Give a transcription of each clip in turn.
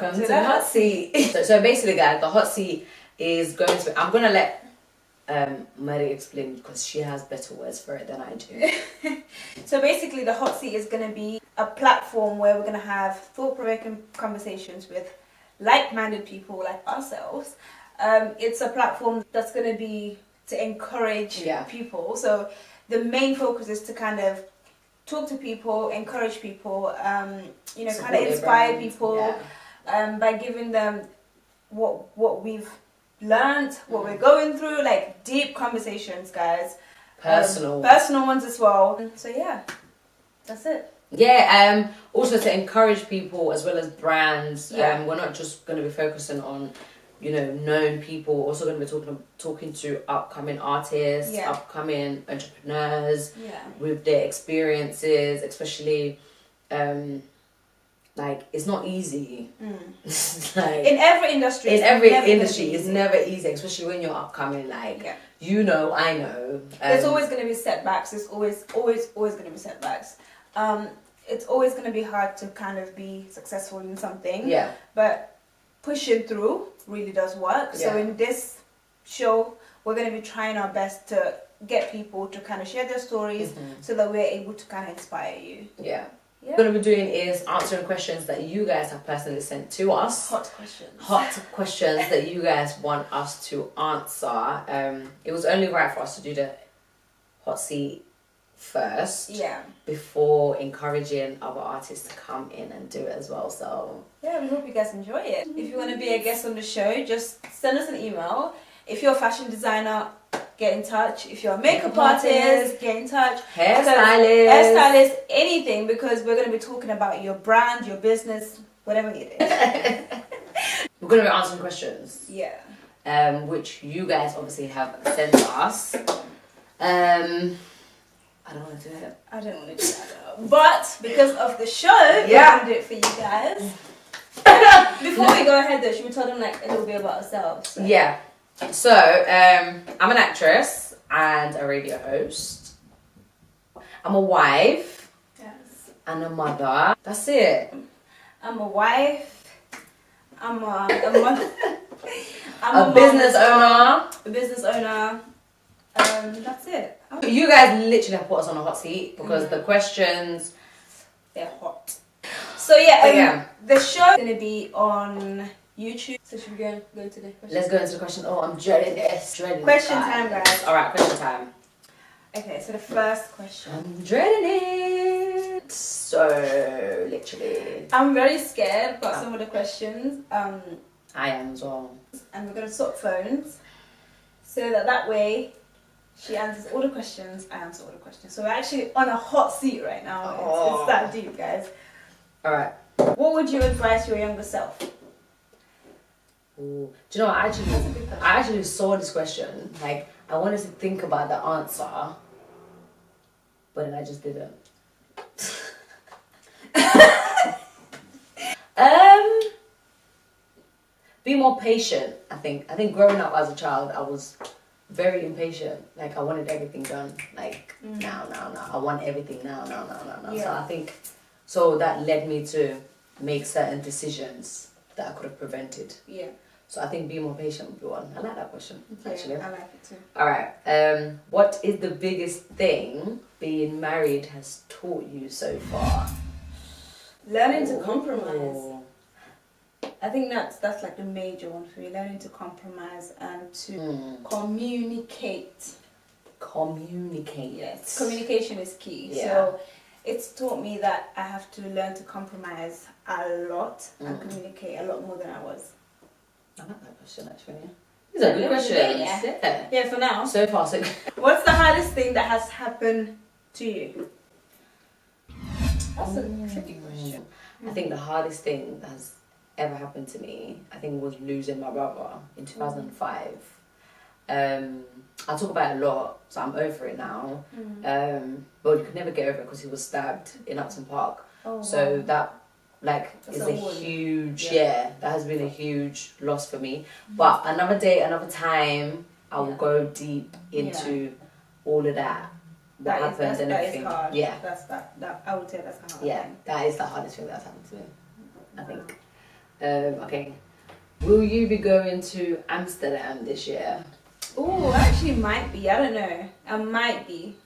welcome to the hot seat. So basically, guys, the hot seat is going to. I'm gonna let Mary explain because she has better words for it than I do. So basically, the hot seat is going to be a platform where we're going to have thought-provoking conversations with like-minded people like ourselves. It's a platform that's going to be to encourage people. So the main focus is to kind of talk to people, encourage people, you know, kind of inspire people by giving them what we've learned, what we're going through, like deep conversations, guys. Personal ones as well. So yeah, that's it. Yeah, also to encourage people as well as brands. We're not just going to be focusing on, you know, known people. We're also going to be talking to upcoming artists, upcoming entrepreneurs with their experiences, especially like it's not easy. Like, in every industry. It's never easy, especially when you're upcoming. Like you know, I know. There's always going to be setbacks. There's always going to be setbacks. It's always going to be hard to kind of be successful in something. Yeah. But pushing through really does work. So in this show, we're going to be trying our best to get people to kind of share their stories so that we're able to kind of inspire you. Yeah. What we're going to be doing is answering questions that you guys have personally sent to us. Hot questions that you guys want us to answer. It was only right for us to do the hot seat first. Yeah. Before encouraging other artists to come in and do it as well. So yeah, we hope you guys enjoy it. If you want to be a guest on the show, just send us an email. If you're a fashion designer, get in touch. If you're a makeup artist, get in touch. Hairstylist, anything, because we're going to be talking about your brand, your business, whatever it is. We're going to be answering questions. Yeah. Which you guys obviously have sent to us. I don't want to do it. I don't want to do that. But because of the show, we're going to do it for you guys. Before we go ahead though, should we tell them like a little bit about ourselves? So. Yeah. So, I'm an actress and a radio host. I'm a wife. Yes. And a mother. That's it. I'm a wife. I'm a mother. I'm a business owner. A business owner. That's it. You guys literally have put us on a hot seat because the questions, they're hot. So yeah, the show is going to be on YouTube. So should we go into the questions? Let's go into the question. Oh, I'm dreading this. Question time, guys. Alright, question time. Okay, so the first question. I'm dreading it. So, literally. I'm very scared about some of the questions. I am as well. And we're going to swap phones. So that way, she answers all the questions, I answer all the questions. So we're actually on a hot seat right now. It's that deep, guys. Alright. What would you advise your younger self? Ooh. Do you know what? I actually saw this question. Like, I wanted to think about the answer, but then I just didn't. Be more patient, I think. I think growing up as a child, I was very impatient. Like, I wanted everything done. Like, now. I want everything now. Yeah. So I think, so that led me to make certain decisions that I could have prevented. Yeah. So I think be more patient would be one. I like that question, actually. I like it too. Alright. What is the biggest thing being married has taught you so far? Learning to compromise. I think that's like the major one for me. Learning to compromise and to communicate. Yes. Communication is key. Yeah. So it's taught me that I have to learn to compromise a lot and communicate a lot more than I was. I like that question, actually. These are good questions. Yeah, for now. So far, so good. What's the hardest thing that has happened to you? That's a tricky question. I think the hardest thing that has ever happened to me, I think, was losing my brother in 2005. I talk about it a lot, so I'm over it now. But you could never get over it because he was stabbed in Upton Park. So that is a huge, that has been a huge loss for me. But another day, another time, I will go deep into all of that. What happened and everything. That is hard. Yeah. That I would say that's the hardest thing. That is the hardest thing that's happened to me, I think. Okay. Will you be going to Amsterdam this year? Oh, actually might be. I don't know. I might be.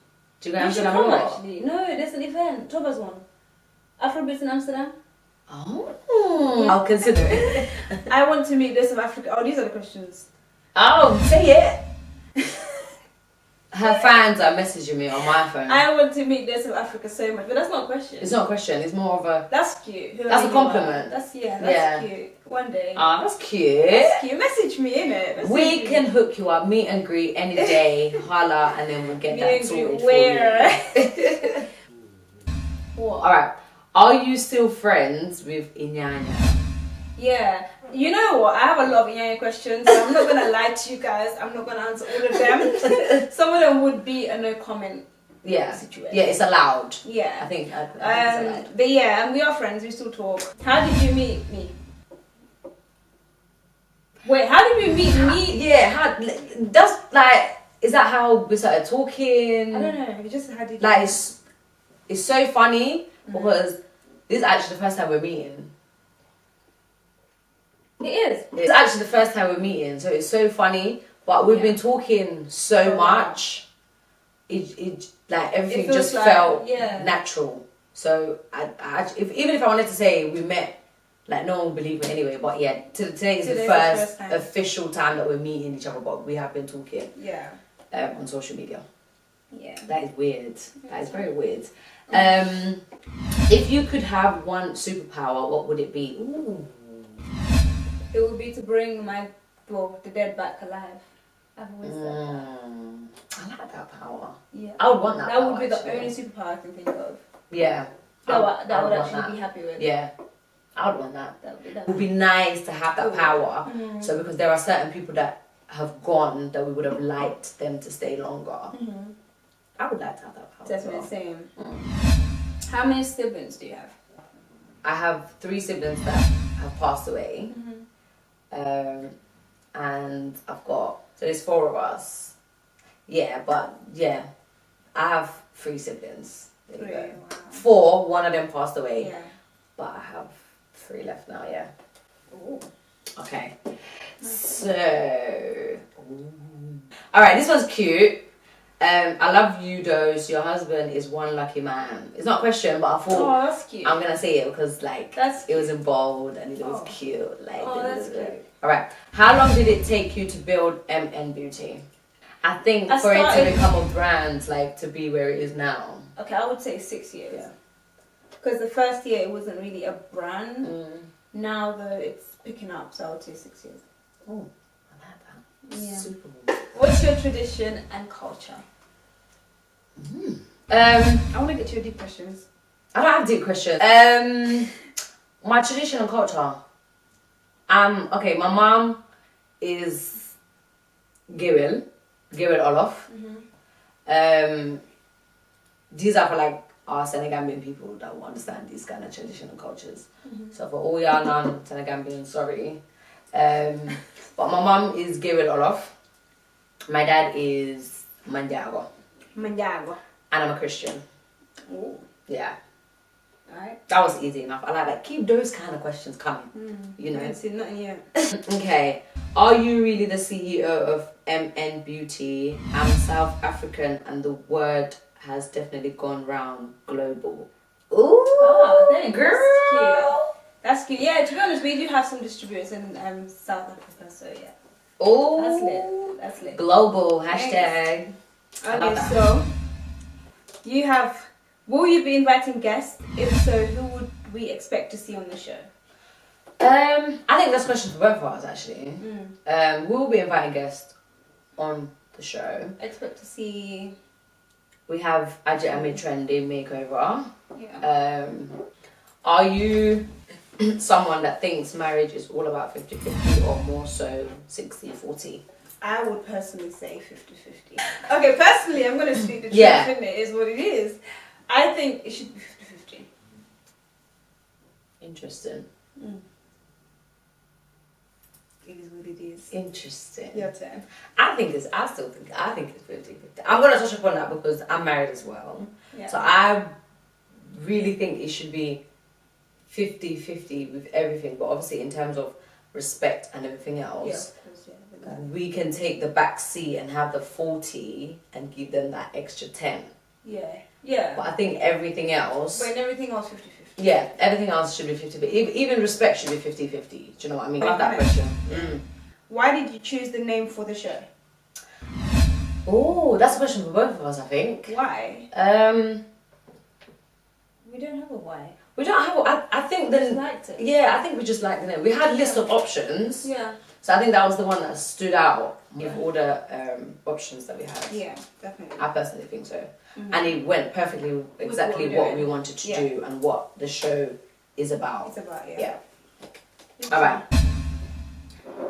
Do you go to You should Amsterdam a come lot? actually. No, there's an event. Toba's one. Afrobeats in Amsterdam. Oh, I'll consider it. I want to meet the South Africa. Oh, these are the questions. Oh, say it. Her fans are messaging me on my phone. I want to meet the South Africa so much, but that's not a question. It's not a question. It's more of a. That's cute. That's a compliment. That's cute. One day. Ah, that's cute. That's cute. Message me, innit? We can hook you up, meet and greet any day, holla, and then we'll get that sorted for you. What? Alright, are you still friends with Inyanya? Yeah. You know what? I have a lot of Inyanya questions, so I'm not going to lie to you guys. I'm not going to answer all of them. Some of them would be a no comment situation. Yeah, it's allowed. Yeah. I think it's allowed. But yeah, and we are friends. We still talk. How did you meet me? Wait, how did we meet me? Yeah, that's like, is that how we started talking? I don't know. Just how did like, it's so funny because this is actually the first time we're meeting. It is. It's actually the first time we're meeting, so it's so funny. But we've been talking so much. It like everything just felt natural. So even if I wanted to say we met, like no one would believe me anyway. But yeah, today is the first official time that we're meeting each other. But we have been talking. Yeah. On social media. Yeah. That is weird. That is very weird. If you could have one superpower, what would it be? Ooh. It would be to bring the dead back alive. I've always said that. I like that power. Yeah. I would want that. That would be the only superpower I can think of. Yeah. That would actually be happy with. Yeah. I would want that. That would be nice to have that power. So because there are certain people that have gone that we would have liked them to stay longer. I would like to have that power. Definitely same. How many siblings do you have? I have 3 siblings that have passed away. And I've got, so there's 4 of us. Yeah, but yeah, I have 3 siblings. There you go. Wow. 4, one of them passed away. Yeah. But I have 3 left now, yeah. Ooh. Okay. So, alright, this one's cute. I love you, Dose. Your husband is one lucky man. It's not a question, but I thought that's cute. I'm gonna say it because it was in bold and it was cute. That's cute. Alright. How long did it take you to build MN Beauty? I think for it to become a brand, to be where it is now. Okay, I would say 6 years. Yeah. Because the first year it wasn't really a brand. Now though it's picking up, so I would say 6 years. Oh, I like that. Yeah. Super cool. What's your tradition and culture? I want to get to your deep questions. I don't have deep questions. My tradition and culture. Okay, my mom is Gewel Olaf. These are for our Senegambian people that will understand these kind of traditional cultures. So for all y'all non-Senegambians, sorry. But my mom is Gewel Olaf. My dad is Manjago. And I'm a Christian. Ooh. Yeah. Alright. That was easy enough. I like keep those kind of questions coming. You know. I see nothing yet. Okay. Are you really the CEO of MN Beauty? I'm South African and the word has definitely gone round global. Ooh. Oh, thanks. Girl. That's cute. Yeah, to be honest, we do have some distributors in South Africa, so yeah. Oh, that's lit. Global hashtag. Okay, so will you be inviting guests? If so, who would we expect to see on the show? I think that's a question for both of us actually. We will be inviting guests on the show. Expect to see. We have Ajit Amid Trendy Makeover. Yeah. Are you someone that thinks marriage is all about 50-50 or more so 60-40? I would personally say 50-50. Okay, personally, I'm going to speak the truth, and it is what it is. I think it should be 50-50. Interesting. It is what it is. Interesting. Your turn. I think it's 50-50. I'm going to touch upon that because I'm married as well. Yeah. So I really think it should be 50-50 with everything, but obviously in terms of respect and everything else, we can take the back seat and have the 40 and give them that extra 10. Yeah. But I think everything else... But in everything else, 50-50. Yeah, everything else should be 50-50. Even respect should be 50-50. Do you know what I mean? I love that question. Why did you choose the name for the show? Oh, that's a question for both of us, I think. Why? We don't have a why. We don't have... I think We just liked it. Yeah, I think we just liked the name. We had a list of options. Yeah. So I think that was the one that stood out with all the options that we had. Yeah, definitely. I personally think so. And it went perfectly exactly what we wanted to do and what the show is about. It's about, Alright.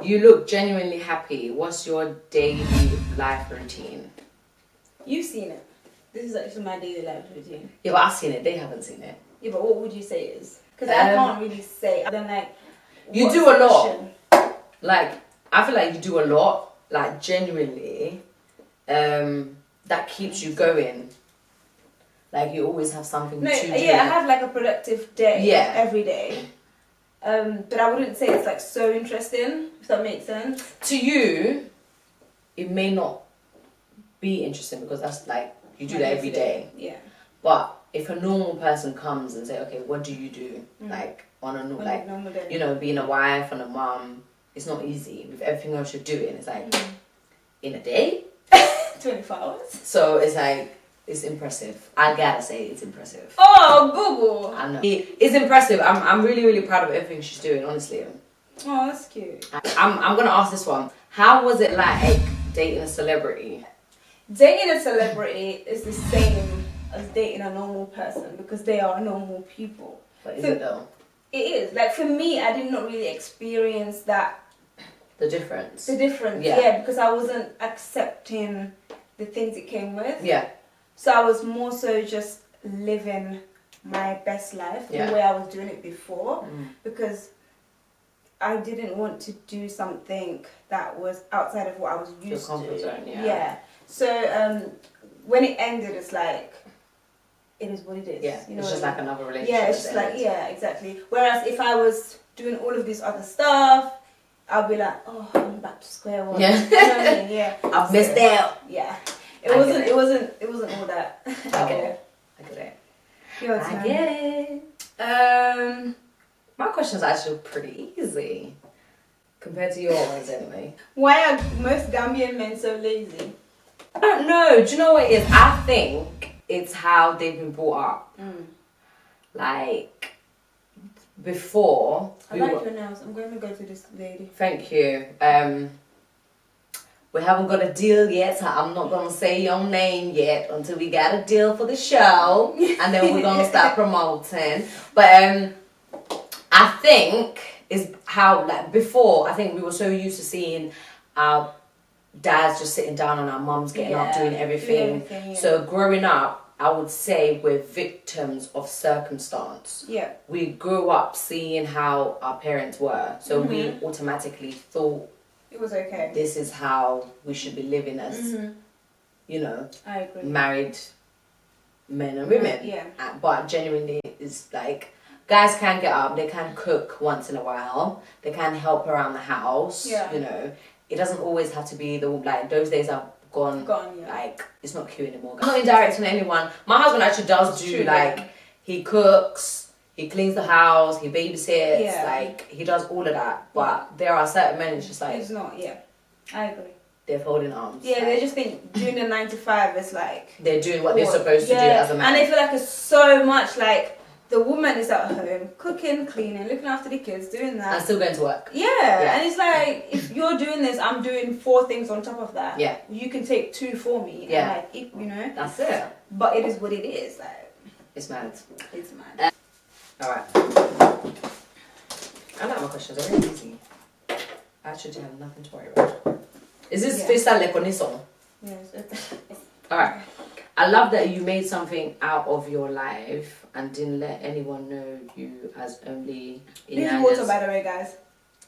You look genuinely happy. What's your daily life routine? You've seen it. This is actually my daily life routine. Yeah, but I've seen it. They haven't seen it. Yeah, but what would you say it is? Because I can't really say. I don't like... You do a lot. Like, I feel like you do a lot. Like, genuinely. That keeps you going. Like, you always have something to do. Yeah, I have like a productive day every day. But I wouldn't say it's like so interesting, if that makes sense. To you, it may not be interesting because that's like, you do that every day. Yeah. But if a normal person comes and say, okay, what do you do? Like, on a normal day. You know, being a wife and a mum, it's not easy. With everything else you're doing, it's like, in a day? 24 hours. So it's like, it's impressive. I gotta say, it's impressive. Oh, boo-boo. I know. It's impressive. I'm really, really proud of everything she's doing, honestly. Oh, that's cute. I'm gonna ask this one. How was it like dating a celebrity? Dating a celebrity is the same as dating a normal person because they are normal people. But is it though? It is. Like, for me, I did not really experience that. The difference. Yeah, because I wasn't accepting the things it came with. Yeah. So I was more so just living my best life the way I was doing it before because I didn't want to do something that was outside of what I was used comfort to. zone, Yeah. So when it ended, it's like, it is what it is. Yeah, you know, it's just like another relationship. Yeah, it's just like, exactly. Whereas if I was doing all of this other stuff, I'll be like, oh, I'm back to square one. Yeah. You know what I mean? Yeah. I've missed out. Yeah. It wasn't all that. I get it. I get it. My question's actually pretty easy compared to your ones anyway. Why are most Gambian men so lazy? I don't know. Do you know what it is? I think it's how they've been brought up. Like, before... I like your nails. I'm going to go to this lady. Thank you. We haven't got a deal yet, so I'm not going to say your name yet until we got a deal for the show. And then we're going to start promoting. But I think is how, like, before, I think we were so used to seeing our dads just sitting down and our mums getting up, doing everything. So growing up, I would say we're victims of circumstance. Yeah. We grew up seeing how our parents were. So we automatically thought, it was okay. This is how we should be living as, you know, I agree. Married men and women. Yeah. But genuinely, it's like, guys can get up, they can cook once in a while, they can help around the house, you know. It doesn't always have to be, like, those days are gone, like, it's not cute anymore. I'm not indirect on anyone. My husband actually does he cooks, he cleans the house, he babysits, like, he does all of that. But there are certain men, it's just like... It's not, I agree. They're folding arms. Yeah, they just think doing the 9 to 5 is like... They're doing what they're supposed to do as a man. And they feel like it's so much like... The woman is at home, cooking, cleaning, looking after the kids, doing that. And still going to work. Yeah, and it's like, if you're doing this, I'm doing 4 things on top of that. Yeah. You can take 2 for me. Yeah. And like, you know. That's it. But it is what it is. Like, it's mad. It's mad. Alright. I like my questions, they're really easy. I actually have nothing to worry about. Is this freestyle le connaissant? Yes. Alright. I love that you made something out of your life and didn't let anyone know you as only... This is water, by the way, guys.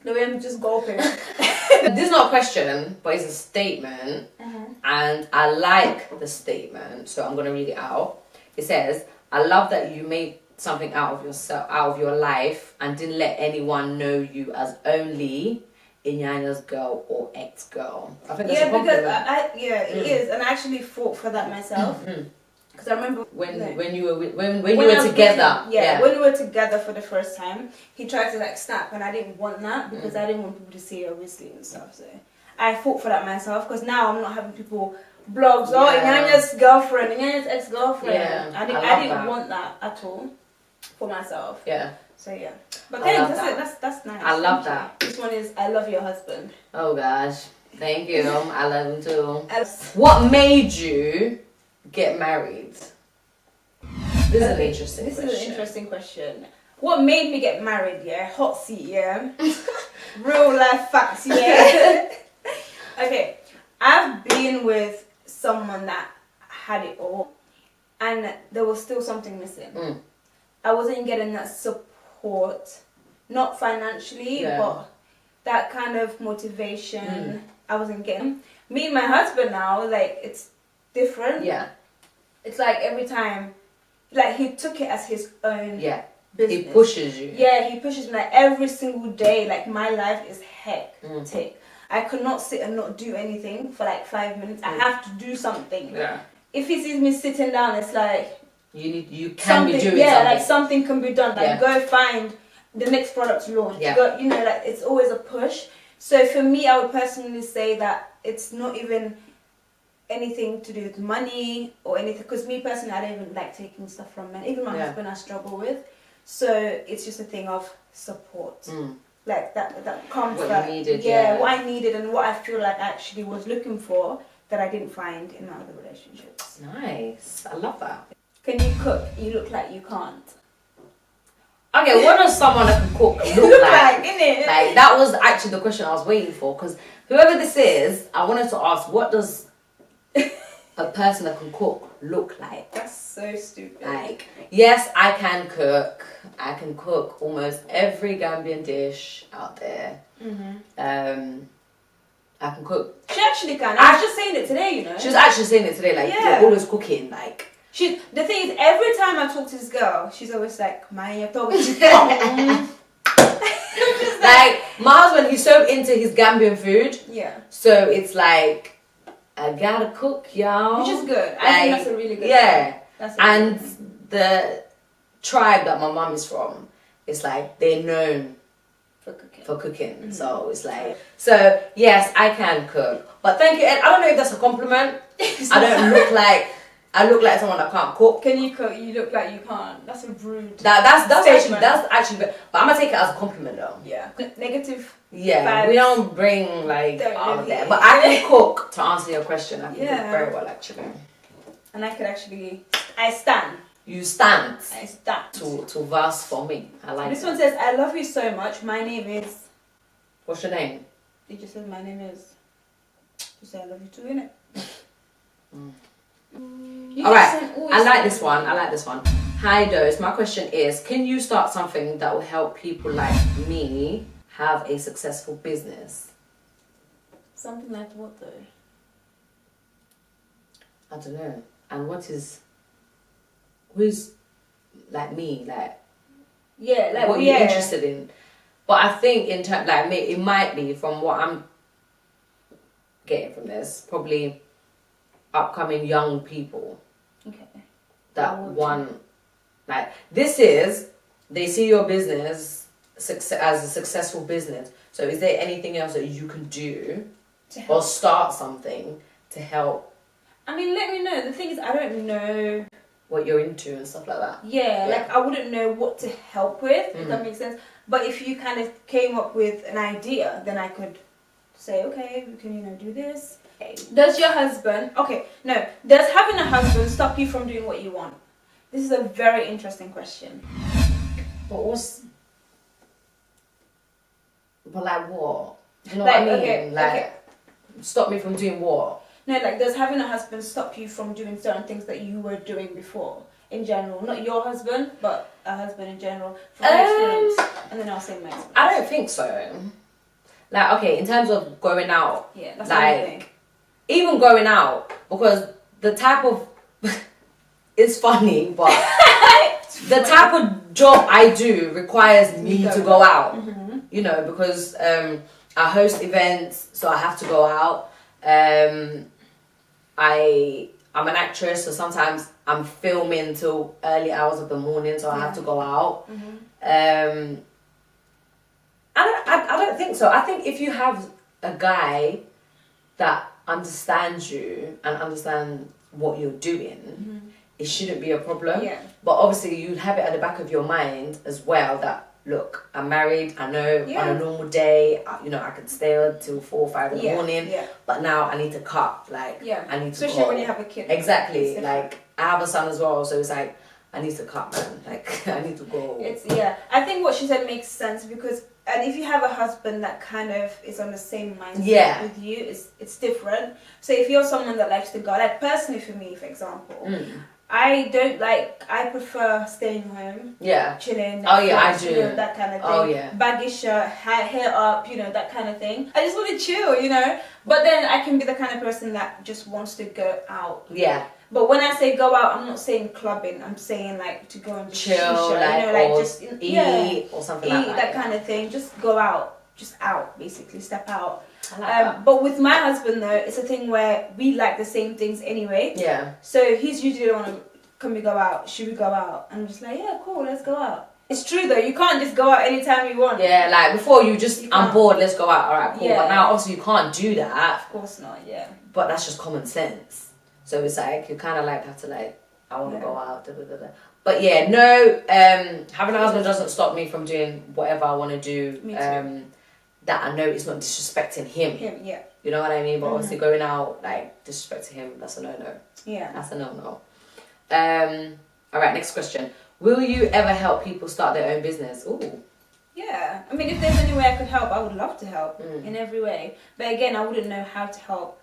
The way I'm just gulping. This is not a question, but it's a statement. And I like the statement, so I'm going to read it out. It says, I love that you made something out of yourself, out of your life, and didn't let anyone know you as only Inyanya's girl or ex-girl? I think that's a compliment. Because it is, and I actually fought for that myself. Because I remember when you were together. When we were together for the first time, he tried to like snap, and I didn't want that because I didn't want people to see it obviously and stuff. So I fought for that myself because now I'm not having people blogs. Oh, Inyanya's girlfriend, Inyanya's ex-girlfriend. Yeah, I didn't want that at all for myself. Yeah. So yeah, but thanks. That's nice. I love that. This one is I love your husband. Oh gosh, thank you. I love him too. What made you get married? This is an interesting question. What made me get married? Yeah, hot seat. Yeah, real life facts. Yeah. Okay, I've been with someone that had it all, and there was still something missing. I wasn't getting that support, not financially, but that kind of motivation I wasn't getting. Me and my husband now, like, it's different. Yeah. It's like every time, like, he took it as his own business. He pushes you. Yeah, he pushes me, like, every single day. Like, my life is hectic. I could not sit and not do anything for like 5 minutes. I have to do something. Yeah. If he sees me sitting down, it's like you can be doing something. Like something can be done. Like go find the next product launch. Yeah. Go, like it's always a push. So for me, I would personally say that it's not even anything to do with money or anything. Because me personally, I don't even like taking stuff from men. Even my husband, I struggle with. So it's just a thing of support. Like that comes what that you needed, what I needed and what I feel like I actually was looking for that I didn't find in my other relationships. Nice, I love that. Can you cook? You look like you can't. Okay, what does someone that can cook look like? Innit? Like that was actually the question I was waiting for, because whoever this is, I wanted to ask, what does a person that can cook look like? That's so stupid. Like, yes, I can cook. I can cook almost every Gambian dish out there. I can cook. She actually can. I was just saying it today, you know. She was actually saying it today, like, you're always cooking, like. The thing is, every time I talk to this girl, she's always like, "Man, you're talking." Like, my husband, he's so into his Gambian food. Yeah. So it's like, I gotta cook, y'all. Which is good. I think that's a really good thing. And the tribe that my mum is from, it's like, they're known for cooking. So it's like, so yes, I can cook. But thank you. And I don't know if that's a compliment. I look like someone that can't cook. Can you cook? You look like you can't. That's a rude. That's actually. But I'm gonna take it as a compliment though. Yeah. Negative. Yeah. Vibes. We don't bring like all of that. But I can cook. To answer your question, I can cook very well actually. And I could actually. I stand. You stand. I stand. To verse for me. I like. This one says, "I love you so much. My name is." What's your name? It just says my name is. You say I love you too, innit? Alright, I like this one. Hi Dose, my question is, can you start something that will help people like me have a successful business? Something like what though? I don't know. And who's like me, like what you're interested in? But I think in terms, like, it might be, from what I'm getting from this, probably upcoming young people. Okay. That want, like, they see your business as a successful business. So is there anything else that you can do or start something to help? I mean, let me know. The thing is, I don't know what you're into and stuff like that. Yeah, like I wouldn't know what to help with, if that makes sense. But if you kind of came up with an idea, then I could say, okay, we can, do this. Does your husband, does having a husband stop you from doing what you want? This is a very interesting question. But like what? Do you know what I mean? Stop me from doing what? No, like, does having a husband stop you from doing certain things that you were doing before? In general, not your husband, but a husband in general. From my experience, and then I'll say my experience. I don't think so. Like, okay, in terms of going out, that's like, even going out, because the type of it's funny, but the type of job I do requires me to go out. Mm-hmm. You know, because I host events, so I have to go out. I'm an actress, so sometimes I'm filming till early hours of the morning, so I have to go out. Mm-hmm. I don't think so. I think if you have a guy that understands you and understands what you're doing, it shouldn't be a problem. Yeah. But obviously, you'd have it at the back of your mind as well that, look, I'm married. I know on a normal day, I could stay until 4 or 5 in the morning. Yeah. But now I need to cut. Like, I need to especially when you have a kid. Exactly. Like, I have a son as well, so it's like, I need to cut, man. Like, I need to go. I think what she said makes sense because, and if you have a husband that kind of is on the same mindset with you, it's different. So if you're someone that likes to go, like personally for me, for example, I prefer staying home. Yeah. Chilling. Oh yeah, I do. That kind of thing. Oh yeah. Baggy shirt, hair up, that kind of thing. I just want to chill, But then I can be the kind of person that just wants to go out. Yeah. But when I say go out, I'm not saying clubbing. I'm saying like to go and just chill, shisha, or just eat or something like that. That kind of thing. Just go out, just out, basically step out. I like that. But with my husband though, it's a thing where we like the same things anyway. Yeah. So he's usually the one, can we go out? Should we go out? And I'm just like, yeah, cool, let's go out. It's true though, you can't just go out anytime you want. Yeah, like before I'm bored, let's go out. Alright, cool. Yeah. But now obviously you can't do that. Of course not, yeah. But that's just common sense. So it's like, you kind of like have to like, I want to go out, But yeah, no, having a husband doesn't stop me from doing whatever I want to do. Me too. That I know is not disrespecting him. Yeah. You know what I mean? But obviously going out, like, disrespecting him, that's a no-no. Yeah. That's a no-no. Alright, next question. Will you ever help people start their own business? Ooh. Yeah. I mean, if there's any way I could help, I would love to help in every way. But again, I wouldn't know how to help.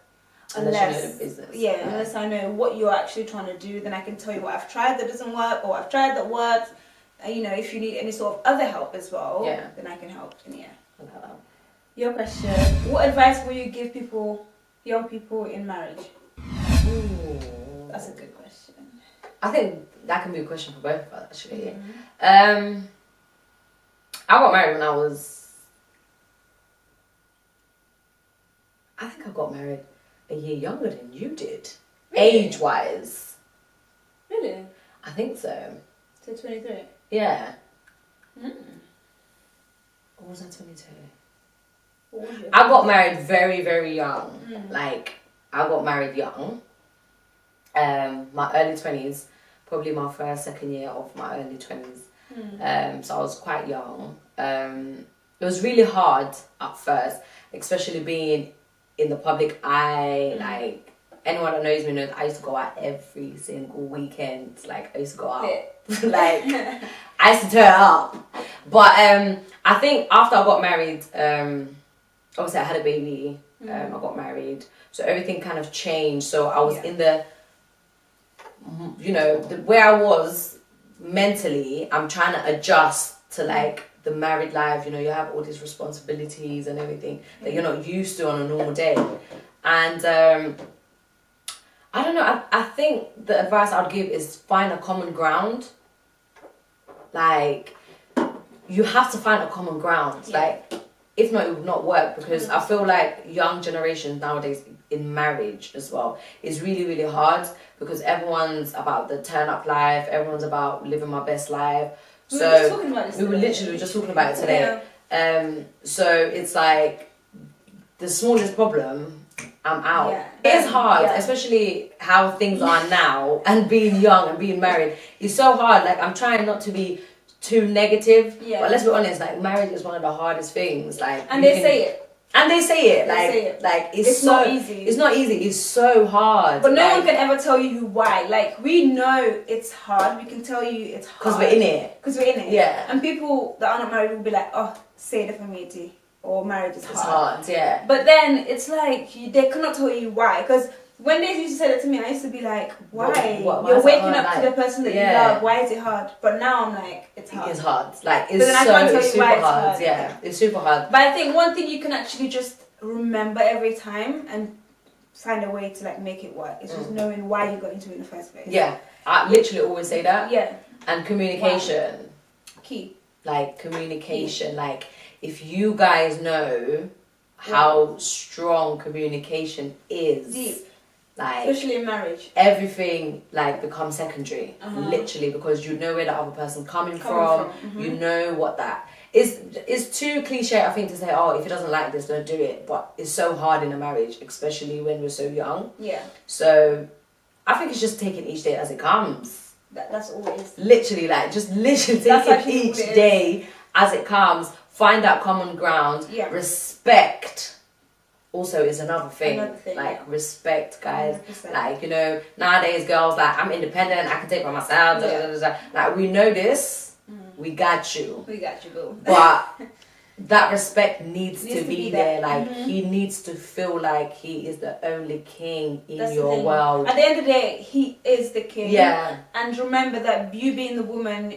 Unless you know the business. Unless I know what you're actually trying to do, then I can tell you what I've tried that doesn't work or what I've tried that works. If you need any sort of other help as well, then I can help. And Your question: what advice will you give young people in marriage? Ooh. That's a good question. I think that can be a question for both of us actually. I got married when I think I got married a year younger than you did. Really? Age-wise. Really? I think so. So 23? Yeah. Or was I 22? I got married very, very young. Like, I got married young. My early 20s, probably my first, second year of my early 20s. So I was quite young. It was really hard at first, especially being in the public eye. Like, anyone that knows me knows I used to go out every single weekend. Like, I used to go out. Like, I used to turn up. But I think after I got married, obviously I had a baby. I got married. So everything kind of changed. So I was in the, where I was mentally, I'm trying to adjust to like the married life. You have all these responsibilities and everything that you're not used to on a normal day. And I don't know, I think the advice I'd give is find a common ground. Like, you have to find a common ground. Like, if not, it would not work, because I feel like young generations nowadays in marriage as well is really, really hard, because everyone's about the turn up life, everyone's about living my best life. We were literally just talking about it today. So it's like the smallest problem, I'm out. It is hard, especially how things are now, and being young and being married. It's so hard. Like, I'm trying not to be too negative, but let's be honest, like, marriage is one of the hardest things. Like, and they say it. And they say it. Like, it's so not easy. It's not easy. It's so hard. But no one can ever tell you why. Like, we know it's hard. We can tell you it's hard. Because we're in it. Yeah. And people that are not married will be like, oh, say it for me, or marriage is hard. It's hard, yeah. But then it's like, they cannot tell you why. Because when they used to say that to me, I used to be like, why? Why You're waking up to the person that you love. Why is it hard? But now I'm like, it's hard. It's hard. Like, it's super hard. Yeah, it's super hard. But I think one thing you can actually just remember every time, and find a way to like make it work. It's just knowing why you got into it in the first place. Yeah, I literally always say that. Yeah. And communication. Wow. Key. Like communication. Like if you guys know how strong communication is. Deep. Like, especially in marriage, everything like becomes secondary, literally, because you know where the other person's coming from. You know what that is. It's too cliche, I think, to say, oh, if he doesn't like this, don't do it. But it's so hard in a marriage, especially when we're so young. Yeah. So I think it's just taking each day as it comes. That's all it is. Literally, like just literally taking each day as it comes. Find that common ground. Yeah. Respect. Also is another thing, like respect, guys. 100%. Like, you know, nowadays girls like, I'm independent, I can take by myself. Like, we know this, we got you. We got you, boo. But that respect needs to be there. Like, he needs to feel like he is the only king in your world. At the end of the day, he is the king. Yeah. And remember that you being the woman,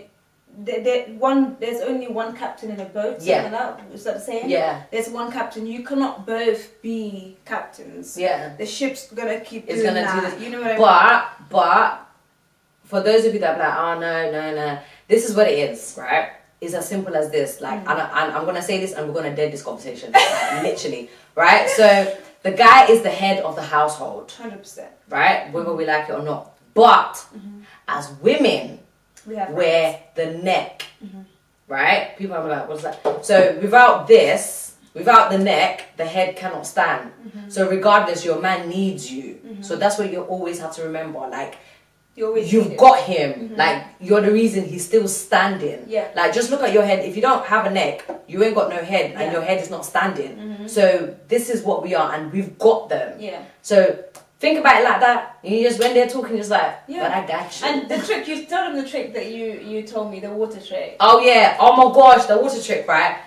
there's only one captain in a boat. Yeah. Like that. Is that the saying? Yeah. There's one captain. You cannot both be captains. Yeah. The ship's gonna keep it's doing gonna that. do this. You know what I mean? But for those of you that are like, oh no, this is what it is, right? It's as simple as this. Like, and I'm gonna say this, and we're gonna dead this conversation, like, literally, right? So the guy is the head of the household, 100%, right? Whether we like it or not. But as women, we're the neck, right? People are like, what's that? So without the neck, the head cannot stand. So regardless, your man needs you. So that's what you always have to remember. Like, you've got him. Like, you're the reason he's still standing. Yeah. Like, just look at your head. If you don't have a neck, you ain't got no head, and your head is not standing. So this is what we are, and we've got them. Yeah. So think about it like that. You just, when they're talking, just like, but I got you. And the trick, you tell them the trick that you told me, the water trick. Oh yeah. Oh my gosh, the water trick, right?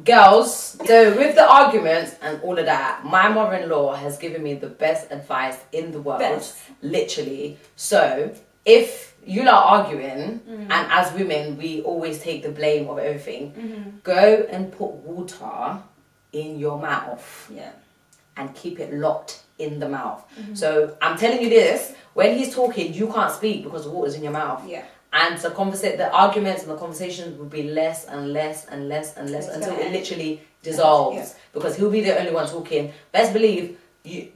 Girls, so with the arguments and all of that, my mother-in-law has given me the best advice in the world. Literally. So if you are arguing, and as women we always take the blame of everything, go and put water in your mouth. Yeah. And keep it locked in the mouth. So I'm telling you this, when he's talking, you can't speak because the water's in your mouth. Yeah. And the arguments and the conversations will be less and less and less and less until it literally dissolves. Because he'll be the only one talking. Best believe,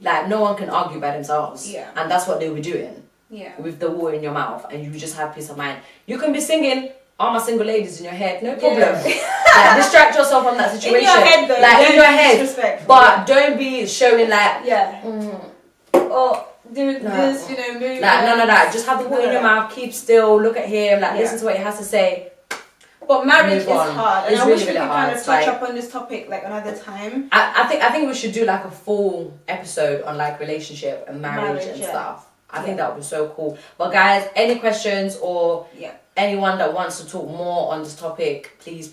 no one can argue by themselves. Yeah. And that's what they'll be doing. Yeah. With the water in your mouth, and you just have peace of mind. You can be singing all my single ladies in your head, no problem. Like, distract yourself from that situation. In your head though. Like, in your head. But don't be showing like... Or do this, you know, move. Like, none of that. Just have the water in your mouth, keep still, look at him, like, listen to what he has to say. But marriage is hard. And I wish we could kind of touch up on this topic like another time. I think we should do like a full episode on like relationship and marriage and stuff. I think that would be so cool. But guys, any questions or anyone that wants to talk more on this topic, please,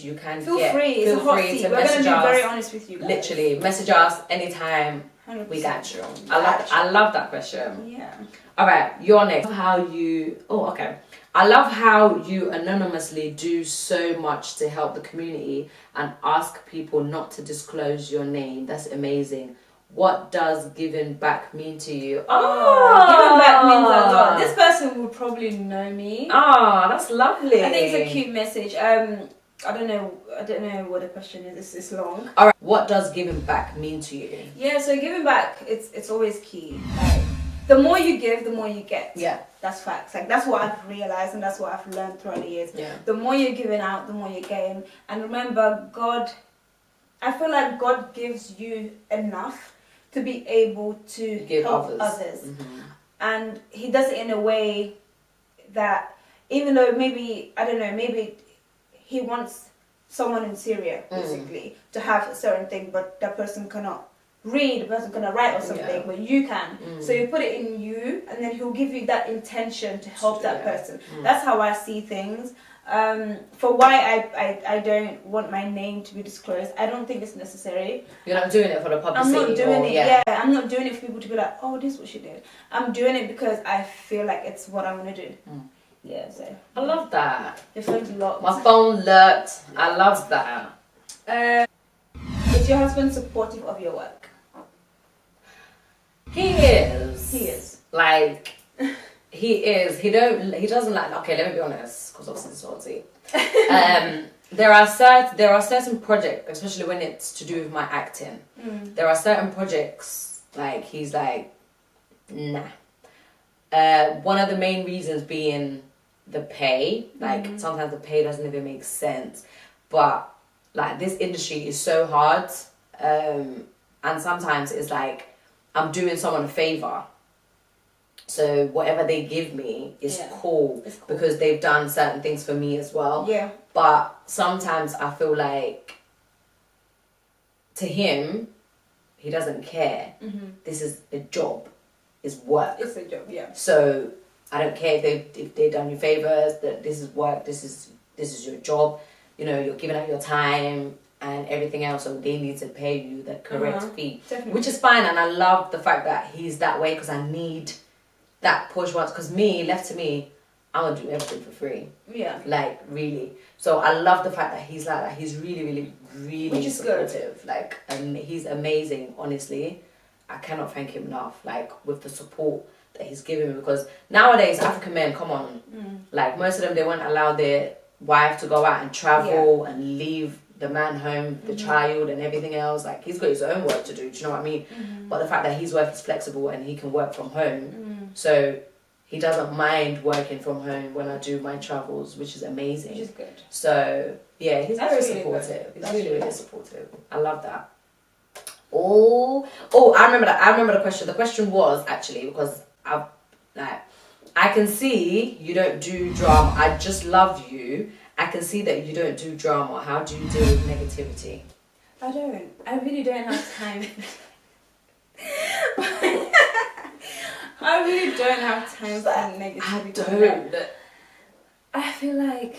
you can feel free. It's a hot seat. We're going to be very honest with you guys. Literally, message us anytime. 100%. We got you. I love that question. Yeah. All right, you're next. I love how you anonymously do so much to help the community and ask people not to disclose your name. That's amazing. What does giving back mean to you? Giving back means a lot. This person would probably know me. That's lovely. I think it's a cute message. I don't know what the question is. It's long. All right. What does giving back mean to you? Yeah, so giving back, it's always key. Like, the more you give, the more you get. Yeah. That's facts. Like, that's what I've realized, and that's what I've learned throughout the years. Yeah. The more you're giving out, the more you're getting. And remember, I feel like God gives you enough to be able to give help others. And he does it in a way that, even though maybe he wants someone in Syria, basically, to have a certain thing, but that person cannot read, the person cannot write or something, but you can. So you put it in you, and then he'll give you that intention to help that person. That's how I see things. For why I don't want my name to be disclosed, I don't think it's necessary. You're not doing it for the publicity. I'm not doing it. I'm not doing it for people to be like, oh, this is what she did. I'm doing it because I feel like it's what I want to do. Yeah, so I love that. Your phone's locked. My phone locked. I love that. Is your husband supportive of your work? He is. He doesn't like. Okay, let me be honest, because obviously it's salty. There are certain projects, especially when it's to do with my acting. There are certain projects like he's like, nah. One of the main reasons being the pay. Like sometimes the pay doesn't even make sense, but like this industry is so hard, and sometimes it's like I'm doing someone a favor. So whatever they give me is cool, because they've done certain things for me as well. Yeah. But sometimes I feel like to him, he doesn't care. This is a job, it's work. It's a job, yeah. So I don't care if they've done you favors. That this is work. This is your job. You know, you're giving up your time and everything else, so they need to pay you the correct fee, which is fine. And I love the fact that he's that way, because I need that push once. Because left to me, I'm gonna do everything for free. Yeah. Like really. So I love the fact that he's like that. He's really, really, really which is supportive. Good. Like, and he's amazing. Honestly, I cannot thank him enough. Like with the support that he's giving me, because nowadays African men, come on, like most of them, they won't allow their wife to go out and travel and leave the man home, the child and everything else. Like he's got his own work to do. Do you know what I mean? But the fact that his work is flexible and he can work from home, so he doesn't mind working from home when I do my travels, which is amazing. Which is good. So yeah, he's very supportive. He's really, really supportive. I love that. Oh, I remember that. I remember the question. The question was actually, because I can see you don't do drama. I just love you. I can see that you don't do drama. How do you deal with negativity? I don't. I really don't have time. I really don't have time for negativity. I don't. I feel like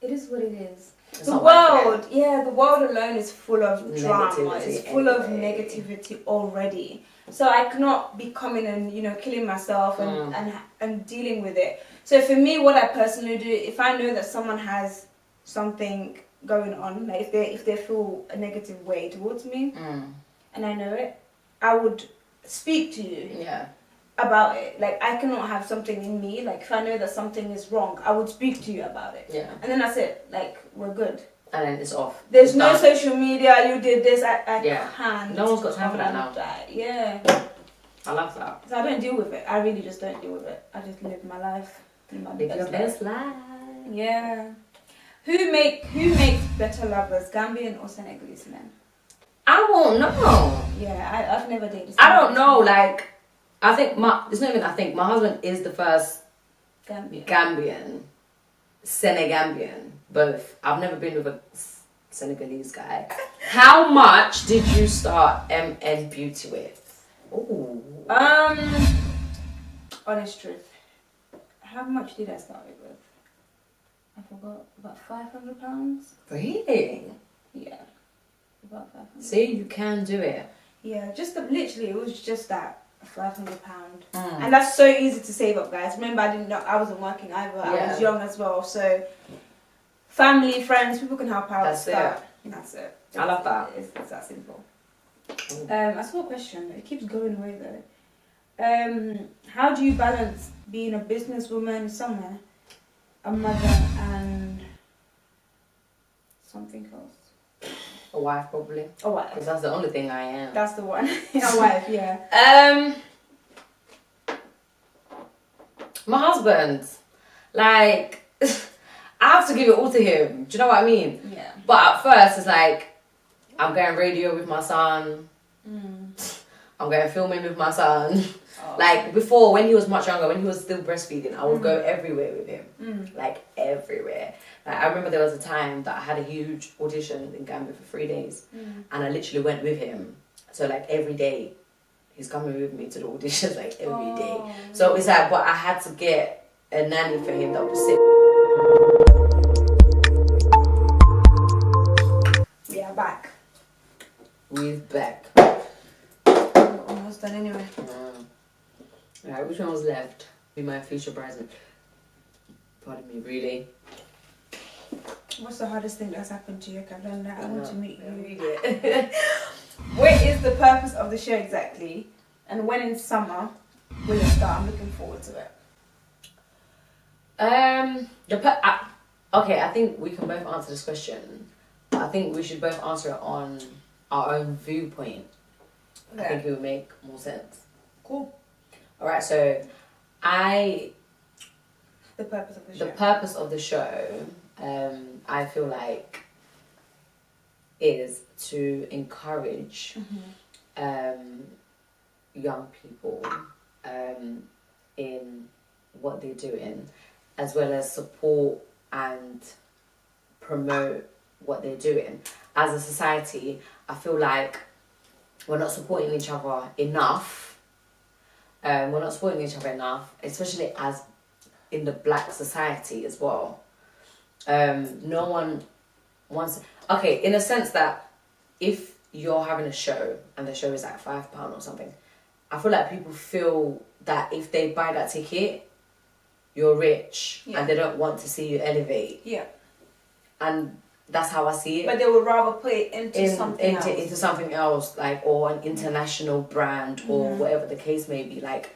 it is what it is. It's the world alone is full of drama. It's full of negativity already. So I cannot be coming and killing myself and dealing with it. So for me, what I personally do, if I know that someone has something going on, like if they feel a negative way towards me, and I know it, I would speak to you about it. Like I cannot have something in me. Like if I know that something is wrong, I would speak to you about it. Yeah. And then that's it. Like we're good. And then it's off. There's it's no done. Social media. You did this. I can't. No one's got time for that now. Yeah. I love that. So I don't deal with it. I really just don't deal with it. I just live my life. Live your best life. Yeah. Who makes better lovers, Gambian or Senegalese men? I won't know. Yeah, I've never dated. I don't know. Like, I think it's not even. I think my husband is the first Gambian, Senegambian, both. I've never been with a Senegalese guy. How much did you start MN Beauty with? Ooh. Honest truth. How much did I start it with? I forgot. About £500. Really? Yeah. About 500. See, you can do it. Yeah, literally, it was just that £500, and that's so easy to save up, guys. Remember, I wasn't working either. I was young as well, so family, friends, people can help out. That's it. I love that. It's that simple. I saw a question. It keeps going away though. How do you balance being a businesswoman somewhere, a mother, and something else? A wife, probably. A wife. Because that's the only thing I am. That's the one. A wife, yeah. My husband, like, I have to give it all to him. Do you know what I mean? Yeah. But at first, it's like, I'm going radio with my son. I'm going filming with my son. Oh. Like, before, when he was much younger, when he was still breastfeeding, I would go everywhere with him. Like, everywhere. Like, I remember there was a time that I had a huge audition in Gambia for 3 days. And I literally went with him. So, like, every day, he's coming with me to the auditions, like, every day. So, it's like, but I had to get a nanny for him that would sit. Yeah, back. We're back. We're almost done anyway. Alright, which one was left? Be my future bridesmaid. Pardon me, really? What's the hardest thing that's happened to you? I've learned that. I want to meet you. Yeah. What is the purpose of the show exactly? And when in summer will it start? I'm looking forward to it. Okay, I think we can both answer this question. I think we should both answer it on our own viewpoint. I think it would make more sense. Cool. Alright, so the purpose of the show. The purpose of the show, I feel like, is to encourage young people in what they're doing, as well as support and promote what they're doing. As a society, I feel like we're not supporting each other enough. Especially as in the black society as well. No one wants... Okay, in a sense that if you're having a show and the show is like £5 or something, I feel like people feel that if they buy that ticket, you're rich and they don't want to see you elevate. Yeah. And that's how I see it. But they would rather put it into something else, like, or an international brand or whatever the case may be. Like,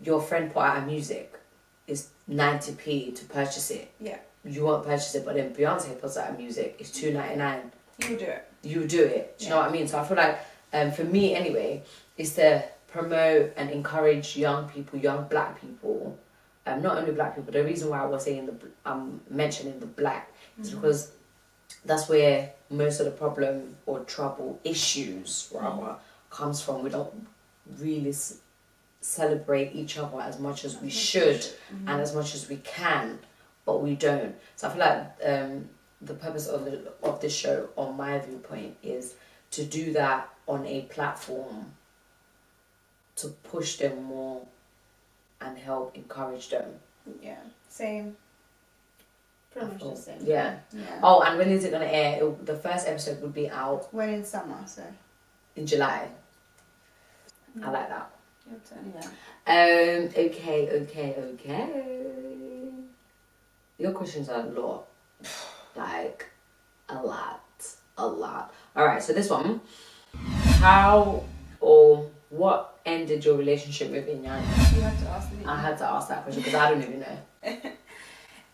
your friend put out a music, it's 90p to purchase it. Yeah. You won't purchase it, but then Beyonce puts out a music, it's $2.99. You do it. You do it. Do you know what I mean? So I feel like, for me anyway, is to promote and encourage young people, young black people, not only black people. The reason why I was saying mentioning the black is because that's where most of the problem or trouble issues rather comes from. We don't really celebrate each other as much as we should and as much as we can, but we don't. So I feel like the purpose of this show, on my viewpoint, is to do that on a platform to push them more and help encourage them. Yeah, same. Pretty much the same. Yeah. Oh, and when is it going to air? The first episode would be out... When in summer, so... In July. I like that. Your turn, Okay. Your questions are a lot. Like, a lot. Alright, so this one. How or what ended your relationship with Inyanya? You had to ask me. I had to ask that question because I don't even know.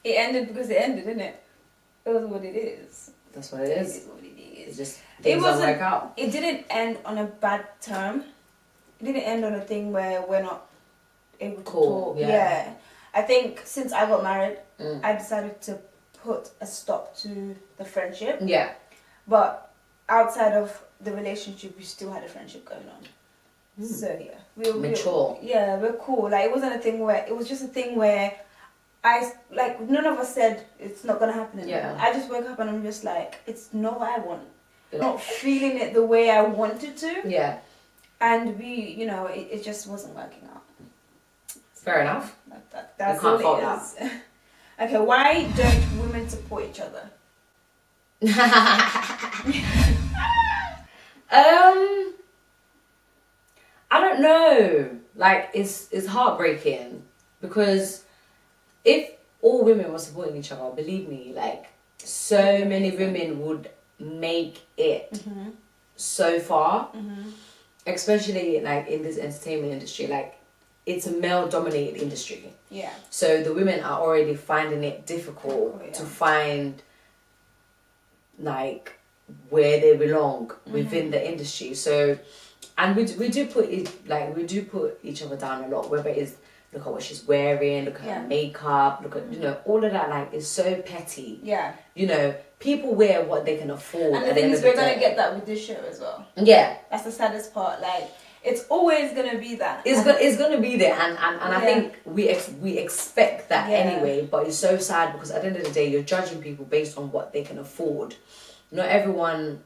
It ended because it ended, didn't it? It was what it is. That's what it is. It is what it is. It's just things don't work out. It didn't end on a bad term. It didn't end on a thing where we're not able to talk. Yeah. I think since I got married, I decided to put a stop to the friendship. Yeah. But outside of the relationship, we still had a friendship going on. So yeah, we were mature. We're cool. Like, it wasn't a thing where... It was just a thing where none of us said it's not gonna happen anymore. Yeah. I just woke up and I'm just like, it's not what I want. Not feeling it the way I wanted to. Yeah. And we, it just wasn't working out. Fair enough. That's all it is. Okay, why don't women support each other? I don't know. Like, it's heartbreaking because if all women were supporting each other, believe me, like, so many women would make it so far, especially like in this entertainment industry. Like, it's a male-dominated industry. Yeah. So the women are already finding it difficult to find like where they belong within the industry. So, and we do put each other down a lot. Whether it's look at what she's wearing, look at her makeup, look at all of that. Like, it's so petty. Yeah. People wear what they can afford. And the thing is, we're gonna get that with this show as well. Yeah. That's the saddest part. Like, it's always gonna be that. It's gonna be there, and I think we expect that anyway. But it's so sad because at the end of the day, you're judging people based on what they can afford. Not everyone,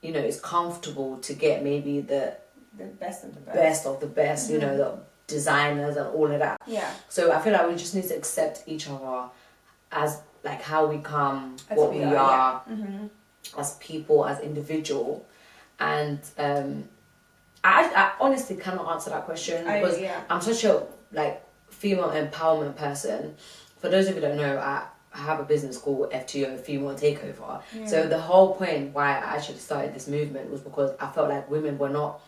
is comfortable to get maybe the best of the best. Best of the best. The designers and all of that. Yeah. So I feel like we just need to accept each other as like how we come, as what we are, as people, as individual, and I honestly cannot answer that question because I'm such a female empowerment person. For those of you who don't know, I have a business called FTO, Female Takeover. Yeah. So the whole point why I actually started this movement was because I felt like women were not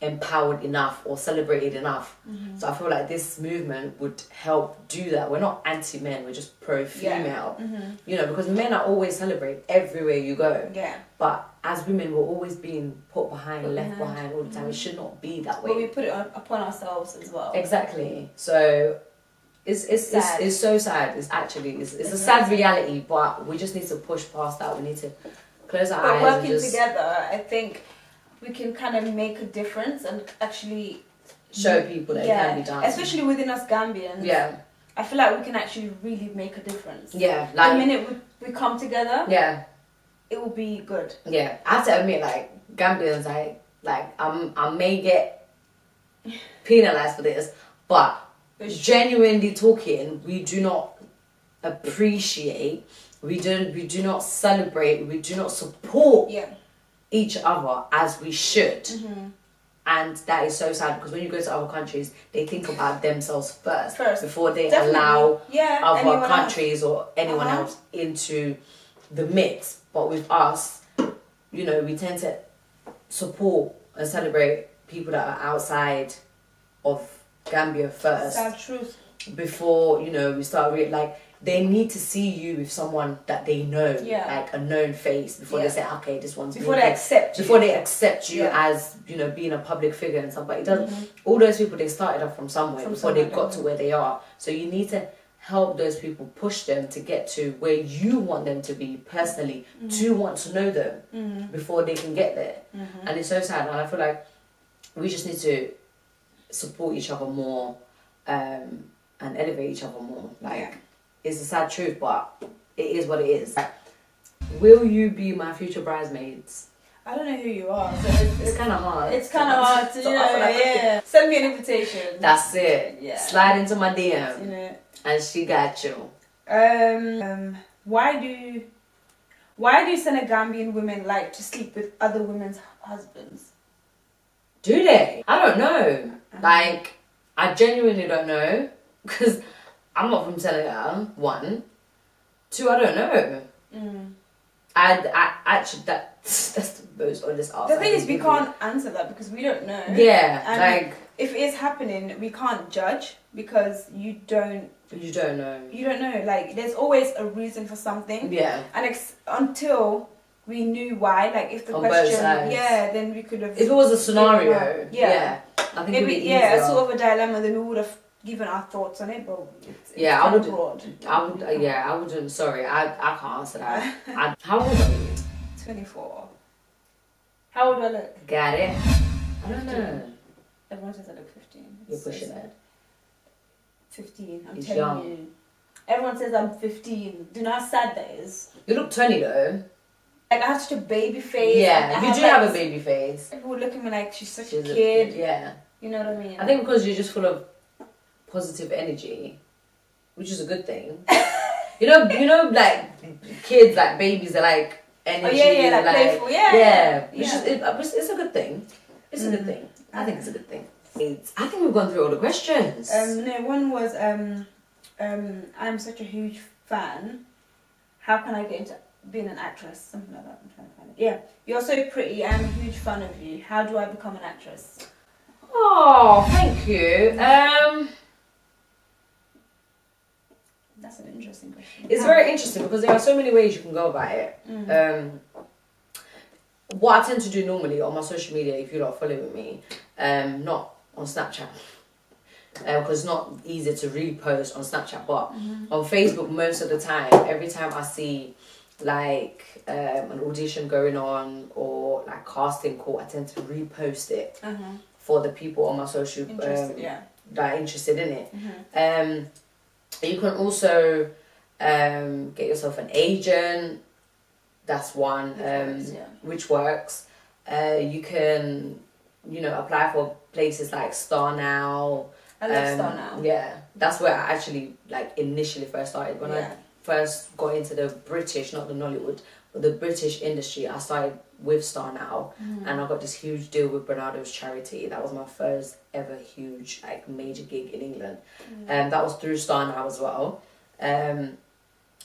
empowered enough or celebrated enough. So I feel like this movement would help do that. We're not anti-men, we're just pro-female. You know, because men are always celebrated everywhere you go. But as women, we're always being put behind, left behind all the time. It should not be that way. But we put it upon ourselves as well. Exactly. So it's sad. It's so sad. It's a sad reality, but we just need to push past that. We need to close our eyes. But working together, I think we can kind of make a difference and actually show people that it can be done. Especially within us Gambians. Yeah. I feel like we can actually really make a difference. Yeah. Like, the minute we come together, yeah, it will be good. Yeah. I have to admit, like, Gambians, like I may get penalised for this, but genuinely talking, we do not appreciate, we do not celebrate, we do not support each other as we should. And that is so sad, because when you go to other countries, they think about themselves first before they allow other countries or anyone else into the mix. But with us, you know, we tend to support and celebrate people that are outside of Gambia first. That's truth. Before, you know, we start like, they need to see you with someone that they know, like a known face, before they say, okay, this one's before they accept you as, you know, being a public figure and stuff. But it doesn't. All those people, they started off from somewhere before they got to where they are. So you need to help those people, push them to get to where you want them to be personally, to want to know them before they can get there. And it's so sad, and I feel like we just need to support each other more, and elevate each other more. Like, it's a sad truth, but it is what it is. Will you be my future bridesmaids? I don't know who you are, so it's kind of hard. It's kind of hard to, send me an invitation. That's it. Yeah. Slide into my DM. You know. And she got you. Why do Senegambian women like to sleep with other women's husbands? Do they? I don't know. Like, I genuinely don't know, because I'm not from Senegal, 1. 2, I don't know. I actually, that's the most honest answer. The thing is, we can't answer that because we don't know. Yeah, and like, if it is happening, we can't judge because you don't know. You don't know. Like, there's always a reason for something. Yeah. And until we knew why, like, if the on question, both sides. Then we could have. If it was a scenario, I think it'd be easier. A sort of a dilemma, then we would have given our thoughts on it, but I wouldn't. Sorry, I can't answer that. How old are you? 24. How old do I look? Got it. I don't know. Everyone says I look 15. You're pushing it. 15. I'm telling you. Everyone says I'm 15. Do you know how sad that is? You look 20 though. Like, I have such a baby face. Yeah, you do have a baby face. People look at me like she's such a kid. Yeah. You know what I mean? I think because you're just full of positive energy, which is a good thing. you know, like kids, like babies are like energy. Oh yeah, like playful. Yeah. It's a good thing. It's a good thing. I think it's a good thing. I think we've gone through all the questions. No, one was I'm such a huge fan. How can I get into being an actress? Something like that. I'm trying to find it. Yeah, you're so pretty. I'm a huge fan of you. How do I become an actress? Oh, thank you. That's an interesting question. It's very interesting because there are so many ways you can go about it. What I tend to do normally on my social media, if you're not following me, not on Snapchat, because it's not easy to repost on Snapchat, but on Facebook most of the time, every time I see like an audition going on or like casting call, I tend to repost it for the people on my social that are interested in it. You can also get yourself an agent. That's one, which works. You can, apply for places like Star Now. I love Star Now. Yeah, that's where I actually initially first started. When I first got into the British, not the Nollywood, but the British industry, I started with Star Now, and I got this huge deal with Bernardo's charity. That was my first ever huge major gig in England, and that was through Star Now as well.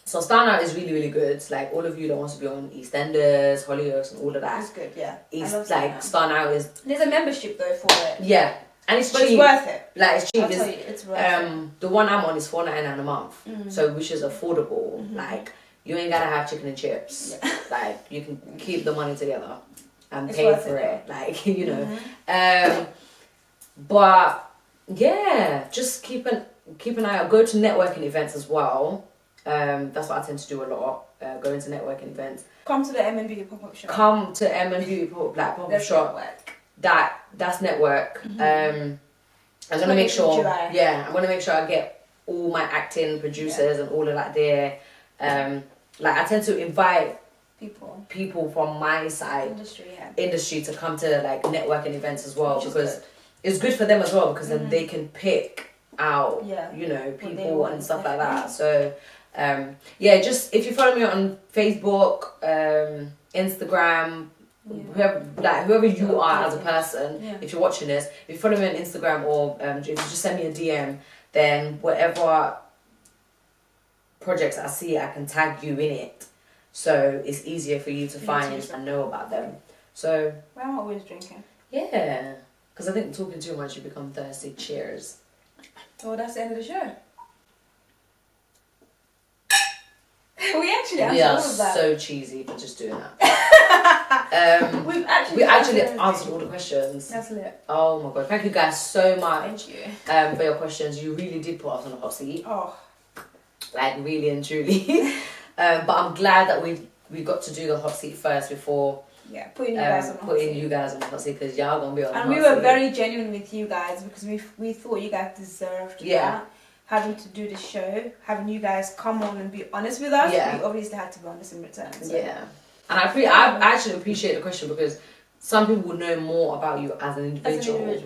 So starting out is really, really good. Like all of you that wants to be on EastEnders, Hollyoaks, and all of that. It's good, yeah. Starting out is. There's a membership though for it. Yeah, and it's but cheap. it's worth it. Like it's cheap. I'll tell you, it's worth it. The one I'm on is $4.99 a month, so which is affordable. Like you ain't gotta have chicken and chips. Yeah. Like you can keep the money together and pay for it. Like you know. But yeah, just keep an eye out. Go to networking events as well. That's what I tend to do a lot. Going to networking events. Come to the M and Beauty pop-up shop. Come to M and Beauty pop-up shop. That's network. I'm gonna make sure. Yeah, I'm gonna make sure I get all my acting producers and all of that there. Like I tend to invite people from my side industry to come to like networking events as well, because it's good for them as well, because then they can pick out you know people and stuff like that. So just if you follow me on Facebook, Instagram, whoever you are as a person, if you're watching this, if you follow me on Instagram or if you just send me a DM, then whatever projects I see, I can tag you in it, so it's easier for you to find and know about them. So I'm always drinking. Yeah, because I think talking too much you become thirsty. Cheers. Well, that's the end of the show. We actually are so cheesy for just doing that. we actually answered all the questions. That's lit. Oh my god! Thank you guys so much. Thank you. For your questions. You really did put us on the hot seat. Oh. Like really and truly. But I'm glad that we got to do the hot seat first before putting you guys on the hot seat, because y'all gonna be on the hot seat. And we were very genuine with you guys, because we thought you guys deserved that. Having to do this show, having you guys come on and be honest with us, we obviously had to be honest in return. So. Yeah. And I actually appreciate the question, because some people will know more about you as an individual,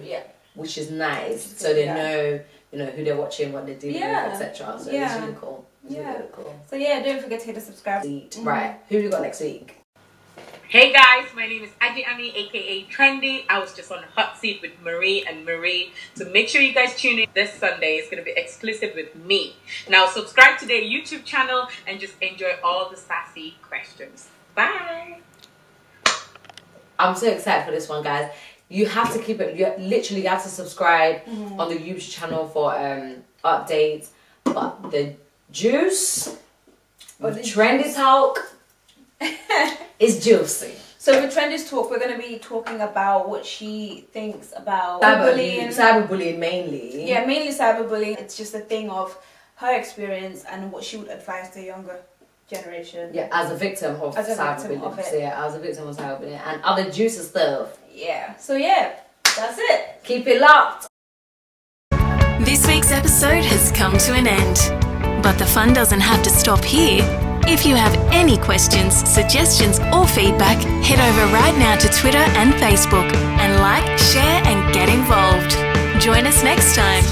which is nice. So they know, you know, who they're watching, what they're doing, etc. So it's really cool. It's really cool. So don't forget to hit the subscribe. Right. Who we got next week? Hey guys, my name is Adi Ami, aka Trendy. I was just on Hot Seat with Marie and Marie. So make sure you guys tune in this Sunday. It's going to be exclusive with me. Now subscribe to their YouTube channel and just enjoy all the sassy questions. Bye. I'm so excited for this one, guys. You have to keep it. You literally have to subscribe on the YouTube channel for updates. But the juice, the trendy talk, is juicy. So with Trendy's talk, we're going to be talking about what she thinks about cyberbullying mainly. Yeah, mainly cyberbullying. It's just a thing of her experience and what she would advise the younger generation. Yeah, as a victim of cyberbullying. So as a victim of cyberbullying and other juicy stuff. Yeah. So that's it. Keep it locked. This week's episode has come to an end, but the fun doesn't have to stop here. If you have any questions, suggestions or feedback, head over right now to Twitter and Facebook and like, share and get involved. Join us next time.